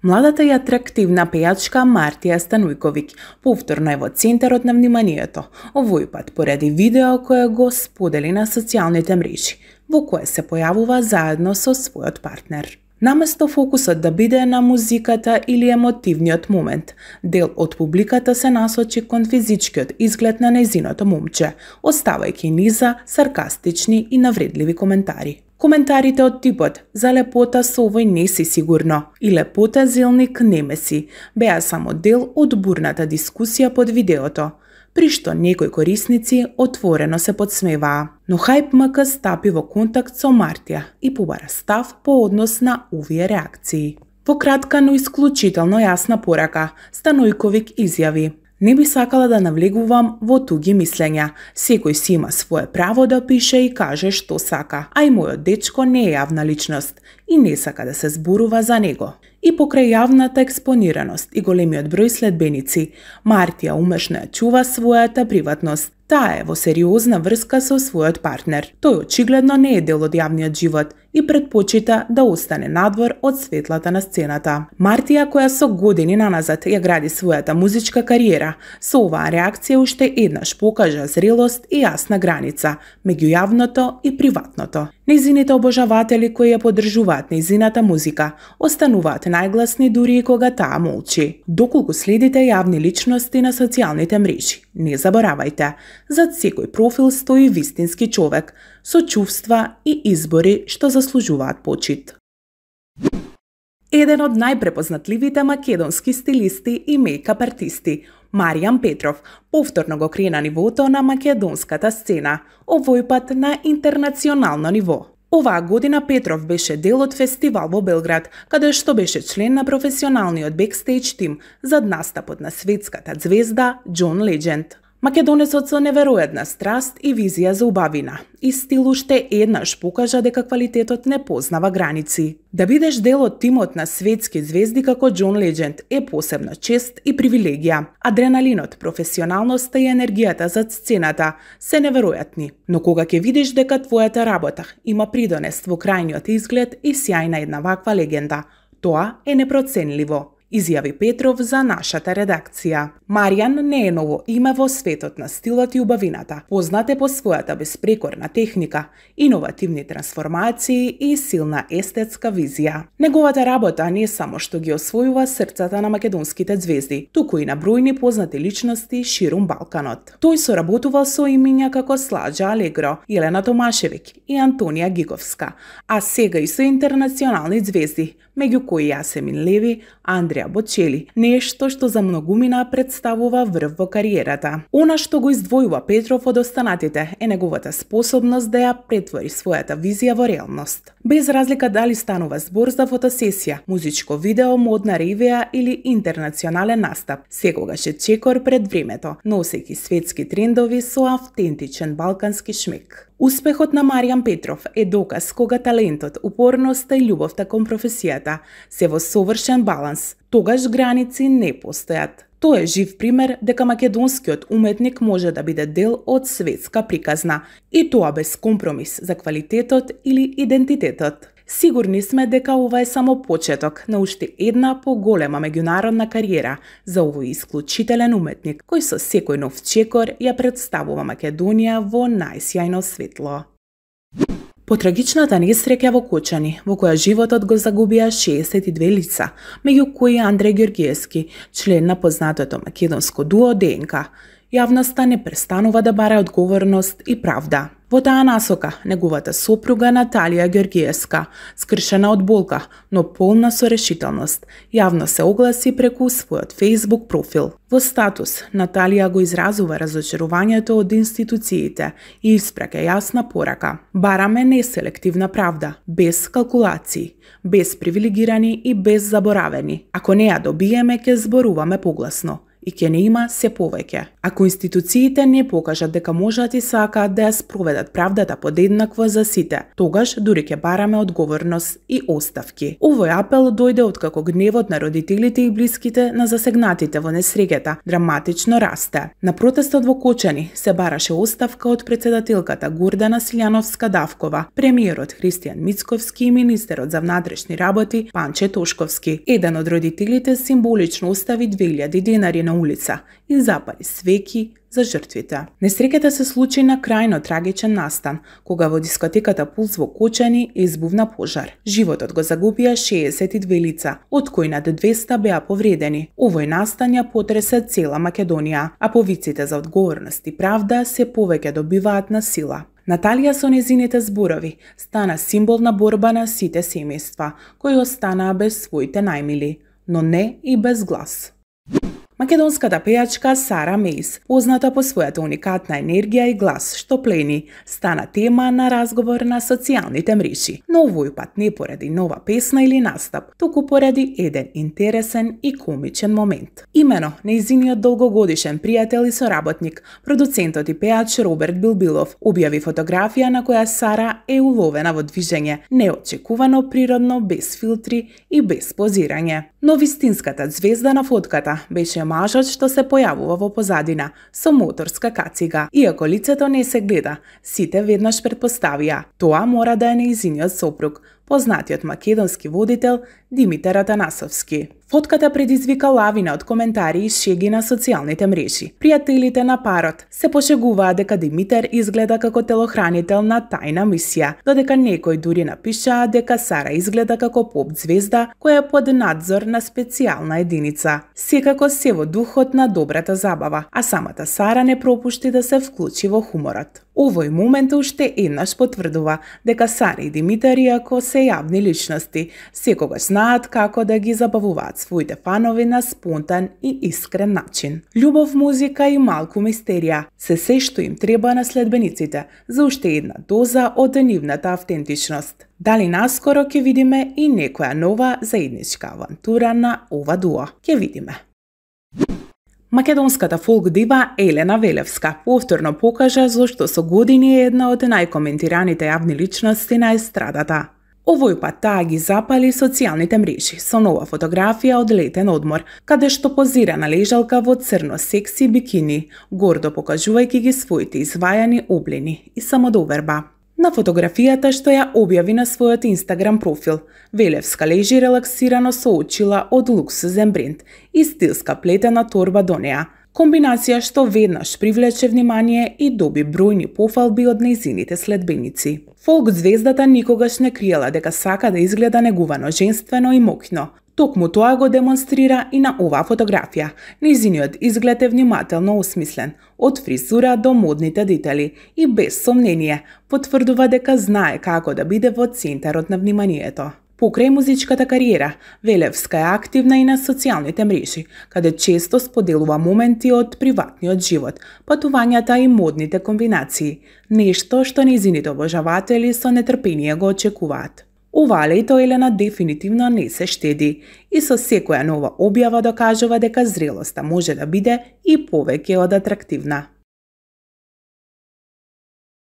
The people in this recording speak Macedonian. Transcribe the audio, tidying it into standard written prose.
Младата и атрактивна пејачка Мартија Станујковиќ повторно е во центарот на вниманието, овој пат поради видео кое го сподели на социјалните мрежи, во кое се појавува заедно со својот партнер. Наместо фокусот да биде на музиката или емотивниот момент, дел од публиката се насочи кон физичкиот изглед на нејзиното момче, оставајќи низа саркастични и навредливи коментари. Коментарите од типот "за лепота со овој не си сигурно" и "лепота зелник не си" беа само дел од бурната дискусија под видеото, при што некои корисници отворено се подсмеваа. Но Hype МК стапи во контакт со Мартија и побара став по однос на овие реакции. Во кратка, но исклучително јасна порака, Станујковиќ изјави: "Не би сакала да навлегувам во туги мислења. Секој си има свое право да пише и каже што сака, а и мојот дечко не е јавна личност и не сака да се зборува за него." И покрај јавната експонираност и големиот број следбеници, Мартија умешно ја чува својата приватност. Таа е во сериозна врска со својот партнер. Тој очигледно не е дел од јавниот живот и предпочита да остане надвор од светлата на сцената. Мартија, која со години наназад ја гради својата музичка кариера, со оваа реакција уште еднаш покажа зрелост и јасна граница меѓу јавното и приватното. Нејзините обожаватели кои ја поддржуваат нејзината музика остануваат најгласни дури и кога таа молчи. Доколку следите јавни личности на социјалните мрежи, не заборавајте, зад секој профил стои вистински човек со чувства и избори што заслужуваат почит. Еден од најпрепознатливите македонски стилисти и мејкап артисти, Маријан Петров, повторно го крена нивото на македонската сцена, овој пат на интернационално ниво. Оваа година Петров беше дел од фестивал во Белград, каде што беше член на професионалниот бекстејдж тим зад настапот на светската звезда Џон Леџенд. Македонецот со неверојатна страст и визија за убавина и стил уште еднаш покажа дека квалитетот не познава граници. Да бидеш дел од тимот на светски звезди како Џон Леџенд е посебна чест и привилегија. Адреналинот, професионалноста и енергијата зад сцената се неверојатни. Но кога ќе видиш дека твојата работа има придонес во крајниот изглед и сјај на една ваква легенда, тоа е непроценливо, изјави Петров за нашата редакција. Маријан не е ново име во светот на стилот и убавината. Познат е по својата безпрекорна техника, иновативни трансформации и силна естетска визија. Неговата работа не само што ги освојува срцата на македонските звезди, туку и на бројни познати личности ширум Балканот. Тој соработувал со имиња како Сладжа Алегро, Елена Томашевиќ и Антонија Гиговска, а сега и со интернационални звезди, меѓу кои Јасемин Леви, Андреа Бочели, нешто што за многумина представува врв во кариерата. Она што го издвојува Петров од останатите е неговата способност да ја претвори својата визија во реалност. Без разлика дали станува збор за фотосесија, музичко видео, модна ревија или интернационален настап, секогаш е чекор пред времето, носејќи светски трендови со автентичен балкански шмек. Успехот на Маријан Петров е доказ кога талентот, упорноста и љубовта кон професијата се во совршен баланс, тогаш граници не постојат. Тоа е жив пример дека македонскиот уметник може да биде дел од светска приказна, и тоа без компромис за квалитетот или идентитетот. Сигурни сме дека ова е само почеток на уште една поголема меѓународна кариера за овој исклучителен уметник, кој со секој нов чекор ја представува Македонија во најсјајно светло. По трагичната несреќа во Кочани, во која животот го загубија 62 лица, меѓу кои Андреј Ѓорѓиевски, член на познатото македонско дуо ДНК, јавноста не престанува да бара одговорност и правда. Во таа насока, неговата сопруга Наталија Ѓорѓиевска, скршена од болка, но полна со решителност, јавно се огласи преку својот Facebook профил. Во статус, Наталија го изразува разочарувањето од институциите и испраќа јасна порака. Бараме неселективна правда, без калкулации, без привилегирани и без заборавени. Ако не ја добиеме, ќе зборуваме погласно и ќе не има се повеќе. Ако институциите не покажат дека можат и сакаат да ја спроведат правдата подеднакво за сите, тогаш дури ќе бараме одговорност и оставки. Овој апел дојде откако гневот на родителите и блиските на засегнатите во несреќата драматично расте. На протестот во Кочани се бараше оставка од председателката Гордана Силјановска-Давкова, премиерот Христијан Мицковски и министерот за внатрешни работи Панче Тошковски. Еден од родителите символично остави 2000 денари на улица и запали свеќи за жртвите. Несреќата се случи на крајно трагичен настан, кога во дискотеката Пулс во Кочани избувна пожар. Животот го загубија 62 лица, од кои над 200 беа повредени. Овој настан ја потресе цела Македонија, а повиците за одговорност и правда се повеќе добиваат на сила. Наталија со незините зборови стана символ на борба на сите семејства, кои останаа без своите најмили, но не и без глас. Македонската пејачка Сара Мејс, позната по својата уникатна енергија и глас што плени, стана тема на разговор на социјалните мрежи. Но овој пат не поради нова песна или настап, туку поради еден интересен и комичен момент. Имено, нејзиниот долгогодишен пријател и соработник, продуцентот и пејач Роберт Билбилов, објави фотографија на која Сара е уловена во движење, неочекувано природно, без филтри и без позирање. Но вистинската звезда на фотката беше мажот што се појавува во позадина со моторска кацига. Иако лицето не се гледа, сите веднаш претпоставија тоа мора да е нејзиниот сопруг, познатиот македонски водител Димитар Атанасовски. Фотката предизвика лавина од коментари и шеги на социјалните мрежи. Пријателите на парот се пошегуваа дека Димитар изгледа како телохранител на тајна мисија, додека некои дури напишаа дека Сара изгледа како поп звезда која е под надзор на специјална единица. Секако се во духот на добрата забава, а самата Сара не пропушти да се вклучи во хуморот. Овој момент уште еднаш потврдува дека Сара и Димитар, иако се јавни личности, секогаш знаат како да ги забавуваат своите фанови на спонтан и искрен начин. Љубов, музика и малку мистерија се што им треба на следбениците за уште една доза од нивната автентичност. Дали наскоро ќе видиме и некоја нова заедничка авантура на ова дуо? Ќе видиме. Македонската фолк дива Елена Велевска повторно покажа зошто со години е една од најкоментираните јавни личности на естрадата. Овој пат таа ги запали социјалните мрежи со нова фотографија од летен одмор, каде што позира на лежалка во црно секси бикини, гордо покажувајќи ги своите извајани облени и самодоверба. На фотографијата што ја објави на својот Инстаграм профил, Велевска лежи релаксирано со очила од луксузен бренд и стилска плетена торба до неа, комбинација што веднаш привлече внимание и доби бројни пофалби од нејзините следбеници. Фолк звездата никогаш не криела дека сака да изгледа негувано, женствено и моќно. Токму тоа го демонстрира и на оваа фотографија. Нејзиниот изглед е внимателно осмислен, од фризура до модните детали и без сомнение потврдува дека знае како да биде во центарот на вниманието. Покрај музичката кариера, Велевска е активна и на социјалните мрежи, каде често споделува моменти од приватниот живот, патувањата и модните комбинации, нешто што нејзините обожаватели со нетрпение го очекуваат. Ова лето Елена дефинитивно не се штеди и со секоја нова објава докажува дека зрелоста може да биде и повеќе од атрактивна.